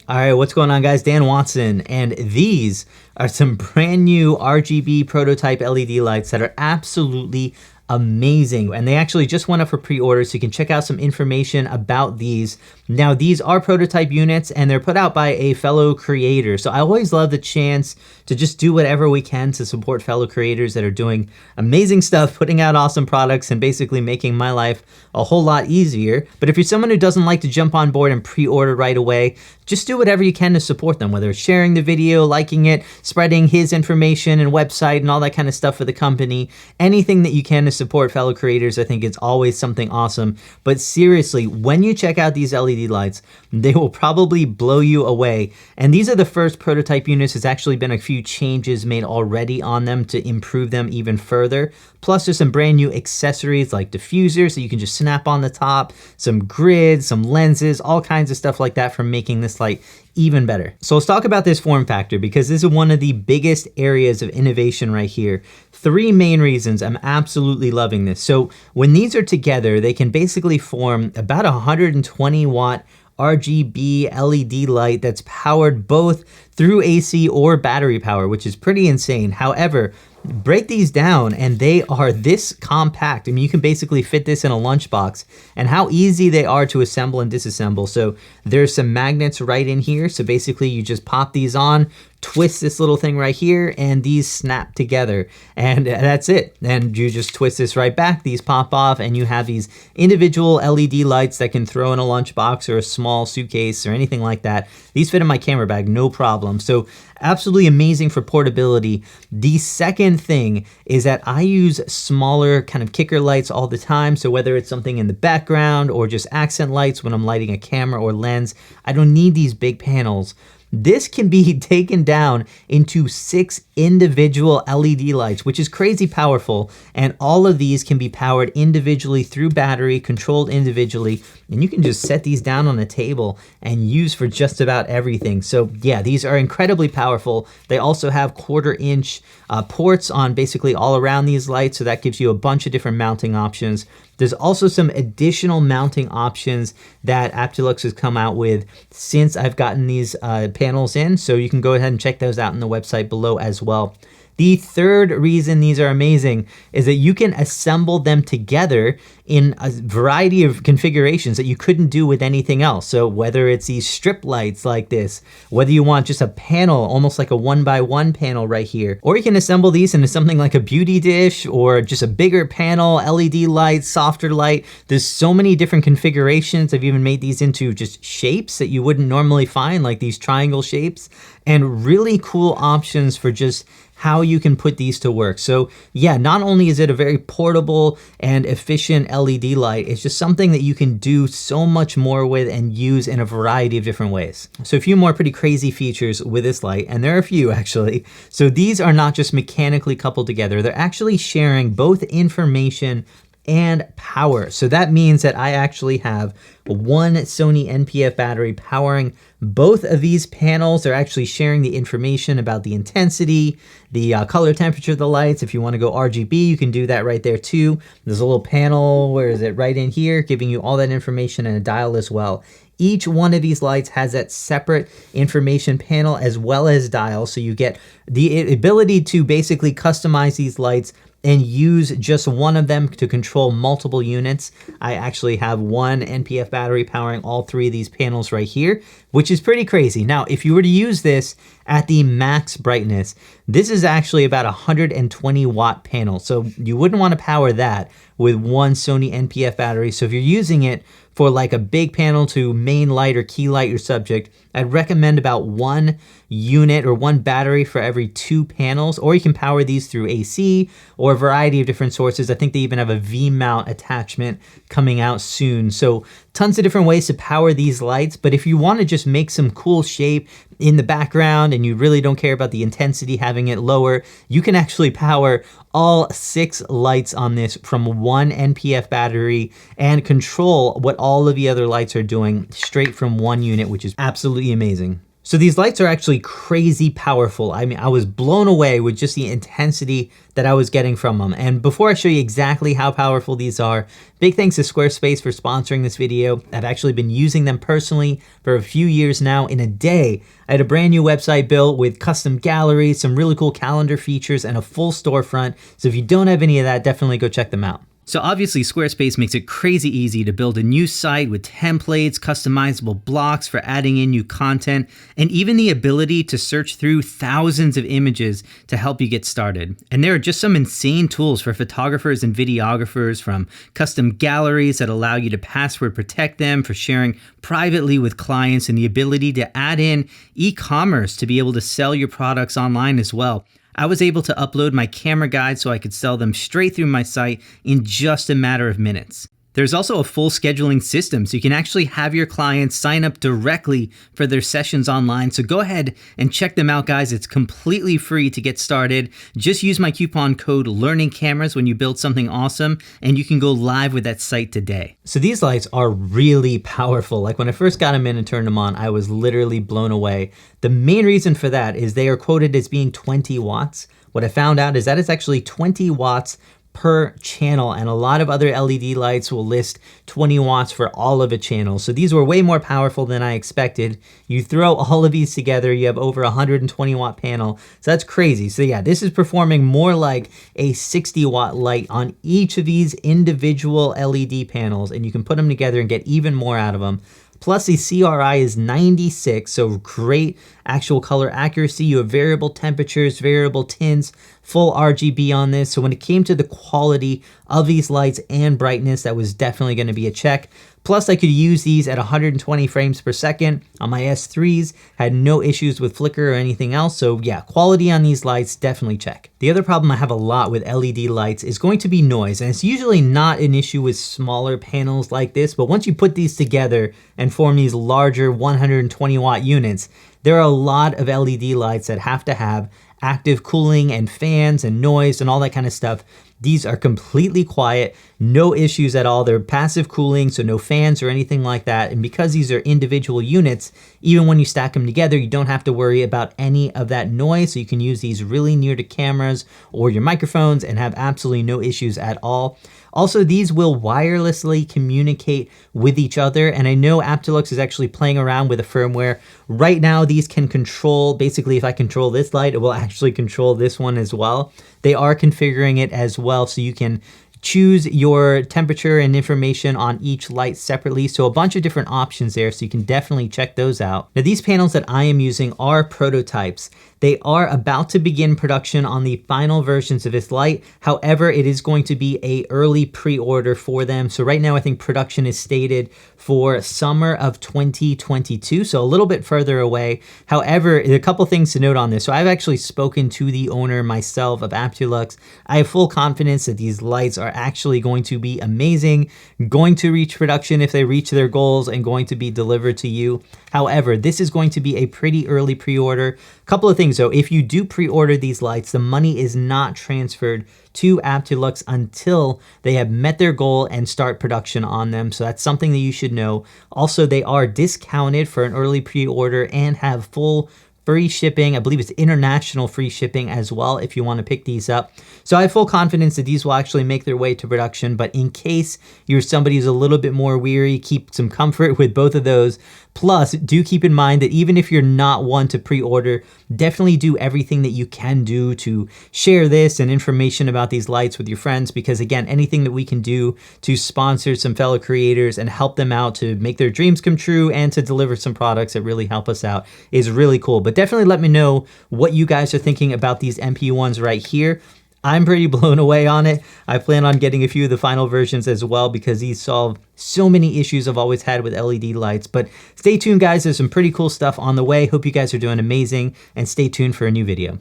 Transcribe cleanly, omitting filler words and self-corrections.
All right, what's going on, guys? Dan Watson, and these are some brand new RGB prototype LED lights that are absolutely amazing, and they actually just went up for pre-order, so you can check out some information about these. Now, these are prototype units and they're put out by a fellow creator, so I always love the chance to just do whatever we can to support fellow creators that are doing amazing stuff, putting out awesome products, and basically making my life a whole lot easier. But if you're someone who doesn't like to jump on board and pre-order right away, just do whatever you can to support them, whether it's sharing the video, liking it, spreading his information and website and all that kind of stuff for the company. Anything that you can to support fellow creators, I think it's always something awesome. But seriously, when you check out these LED lights, they will probably blow you away. And these are the first prototype units. There's actually been a few changes made already on them to improve them even further. Plus, there's some brand new accessories like diffusers that you can just snap on the top, some grids, some lenses, all kinds of stuff like that for making this light even better. So let's talk about this form factor, because this is one of the biggest areas of innovation right here. Three main reasons I'm absolutely loving this. So when these are together, they can basically form about a 120 watt RGB LED light that's powered both through AC or battery power, which is pretty insane. However, break these down and they are this compact. I mean, you can basically fit this in a lunchbox, and how easy they are to assemble and disassemble. So there's some magnets right in here. So basically you just pop these on, twist this little thing right here, and these snap together, and that's it. And you just twist this right back, these pop off, and you have these individual LED lights that can throw in a lunchbox or a small suitcase or anything like that. These fit in my camera bag, no problem. So absolutely amazing for portability. The second thing is that I use smaller kind of kicker lights all the time. So whether it's something in the background or just accent lights when I'm lighting a camera or lens, I don't need these big panels. This can be taken down into 6 individual LED lights, which is crazy powerful. And all of these can be powered individually through battery, controlled individually. And you can just set these down on a table and use for just about everything. So yeah, these are incredibly powerful. They also have 1/4 inch ports on basically all around these lights. So that gives you a bunch of different mounting options. There's also some additional mounting options that Aptolux has come out with since I've gotten these panels in. So you can go ahead and check those out on the website below as well. The third reason these are amazing is that you can assemble them together in a variety of configurations that you couldn't do with anything else. So whether it's these strip lights like this, whether you want just a panel, almost like a 1x1 panel right here, or you can assemble these into something like a beauty dish or just a bigger panel, LED light, softer light. There's so many different configurations. I've even made these into just shapes that you wouldn't normally find, like these triangle shapes, and really cool options for just how you can put these to work. So yeah, not only is it a very portable and efficient LED light, it's just something that you can do so much more with and use in a variety of different ways. So a few more pretty crazy features with this light, and there are a few actually. So these are not just mechanically coupled together, they're actually sharing both information and power. So that means that I actually have one Sony NPF battery powering both of these panels. They're actually sharing the information about the intensity, the color temperature of the lights. If you want to go RGB, you can do that right there too. There's a little panel, where is it, right in here, giving you all that information, and a dial as well. Each one of these lights has that separate information panel as well as dial, so you get the ability to basically customize these lights and use just one of them to control multiple units. I actually have one NPF battery powering all 3 of these panels right here, which is pretty crazy. Now, if you were to use this at the max brightness, this is actually about a 120 watt panel. So you wouldn't want to power that with one Sony NPF battery. So if you're using it for like a big panel to main light or key light your subject, I'd recommend about 1 unit or 1 battery for every 2 panels, or you can power these through AC or a variety of different sources. I think they even have a V-mount attachment coming out soon. So tons of different ways to power these lights. But if you want to just make some cool shape in the background and you really don't care about the intensity, having it lower, you can actually power all 6 lights on this from 1 NPF battery and control what all of the other lights are doing straight from 1 unit, which is absolutely amazing. So these lights are actually crazy powerful. I mean, I was blown away with just the intensity that I was getting from them. And before I show you exactly how powerful these are, big thanks to Squarespace for sponsoring this video. I've actually been using them personally for a few years now. In a day, I had a brand new website built with custom galleries, some really cool calendar features, and a full storefront. So if you don't have any of that, definitely go check them out. So obviously Squarespace makes it crazy easy to build a new site with templates, customizable blocks for adding in new content, and even the ability to search through thousands of images to help you get started. And there are just some insane tools for photographers and videographers, from custom galleries that allow you to password protect them for sharing privately with clients, and the ability to add in e-commerce to be able to sell your products online as well. I was able to upload my camera guide so I could sell them straight through my site in just a matter of minutes. There's also a full scheduling system, so you can actually have your clients sign up directly for their sessions online. So go ahead and check them out, guys. It's completely free to get started. Just use my coupon code LearningCameras when you build something awesome, and you can go live with that site today. So these lights are really powerful. Like when I first got them in and turned them on, I was literally blown away. The main reason for that is they are quoted as being 20 watts. What I found out is that it's actually 20 watts per channel, and a lot of other LED lights will list 20 watts for all of a channel. So these were way more powerful than I expected. You throw all of these together, you have over 120 watt panel. So that's crazy. So yeah, this is performing more like a 60 watt light on each of these individual LED panels, and you can put them together and get even more out of them. Plus the CRI is 96, so great actual color accuracy. You have variable temperatures, variable tints, full RGB on this. So when it came to the quality of these lights and brightness, that was definitely going to be a check. Plus I could use these at 120 frames per second on my S3s, had no issues with flicker or anything else. So yeah, quality on these lights, definitely check. The other problem I have a lot with LED lights is going to be noise, and it's usually not an issue with smaller panels like this, but once you put these together and form these larger 120 watt units, there are a lot of LED lights that have to have active cooling and fans and noise and all that kind of stuff. These are completely quiet, no issues at all. They're passive cooling, so no fans or anything like that. And because these are individual units, even when you stack them together, you don't have to worry about any of that noise. So you can use these really near to cameras or your microphones and have absolutely no issues at all. Also, these will wirelessly communicate with each other, and I know Aptolux is actually playing around with the firmware. Right now, these can control, basically if I control this light, it will actually control this one as well. They are configuring it as well, so you can choose your temperature and information on each light separately. So a bunch of different options there, so you can definitely check those out. Now these panels that I am using are prototypes. They are about to begin production on the final versions of this light. However, it is going to be a early pre-order for them. So right now I think production is stated for summer of 2022, so a little bit further away. However, a couple things to note on this. So I've actually spoken to the owner myself of Aptolux. I have full confidence that these lights are actually going to be amazing, going to reach production if they reach their goals, and going to be delivered to you. However, this is going to be a pretty early pre-order. Couple of things though, if you do pre-order these lights, the money is not transferred to Aptolux until they have met their goal and start production on them. So that's something that you should know. Also, they are discounted for an early pre-order and have full free shipping. I believe it's international free shipping as well if you want to pick these up. So I have full confidence that these will actually make their way to production, but in case you're somebody who's a little bit more weary, keep some comfort with both of those. Plus, do keep in mind that even if you're not one to pre-order, definitely do everything that you can do to share this and information about these lights with your friends, because again, anything that we can do to sponsor some fellow creators and help them out to make their dreams come true and to deliver some products that really help us out is really cool. But definitely let me know what you guys are thinking about these MP1s right here. I'm pretty blown away on it. I plan on getting a few of the final versions as well, because these solve so many issues I've always had with LED lights. But stay tuned, guys. There's some pretty cool stuff on the way. Hope you guys are doing amazing, and stay tuned for a new video.